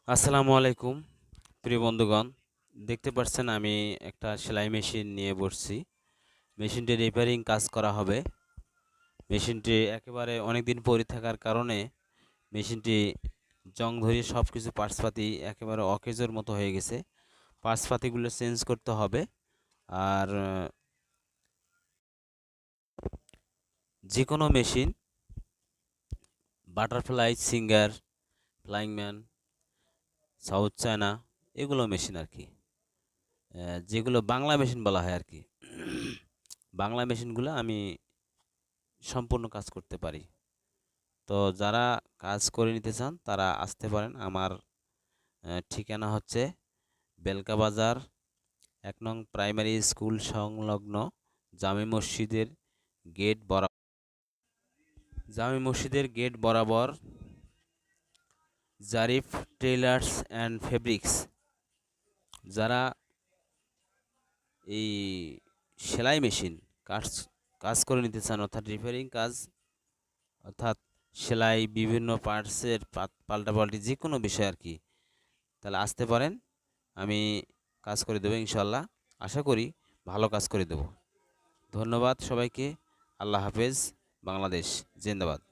আসসালামু আলাইকুম প্রিয় বন্ধুগণ। দেখতে পাচ্ছেন আমি একটা সেলাই মেশিন নিয়ে বসছি। মেশিনটি রিপেয়ারিং কাজ করা হবে। মেশিনটি একেবারে অনেকদিন পরে থাকার কারণে মেশিনটি জং ধরিয়ে সব কিছু পার্টসপাতি একেবারে অকেজোর মতো হয়ে গেছে। পার্টসপাতিগুলো চেঞ্জ করতে হবে। আর যে কোনো machine, butterfly, singer, flying man, south China, এগুলো মেশিন আর কি, যেগুলো বাংলা মেশিন বলা হয় আর কি। বাংলা মেশিনগুলো আমি সম্পূর্ণ কাজ করতে পারি। তো যারা কাজ করে নিতে চান তারা আসতে পারেন। আমার ঠিকানা হচ্ছে বেলকা বাজার ১ নং প্রাইমারি স্কুল সংলগ্ন জামে মসজিদের গেট বরাবর। জামে মসজিদের গেট বরাবর জারিফ টেইলার্স অ্যান্ড ফেব্রিক্স। যারা এই সেলাই মেশিন কাজ কাজ করে নিতে চান, অর্থাৎ রিপেয়ারিং কাজ, অর্থাৎ সেলাই বিভিন্ন পার্টসের পাল্টাপাল্টি যে কোনো বিষয় আর কি, তাহলে আসতে পারেন। আমি কাজ করে দেবো ইনশাল্লাহ। আশা করি ভালো কাজ করে দেবো। ধন্যবাদ সবাইকে। আল্লাহ হাফেজ। বাংলাদেশ জিন্দাবাদ।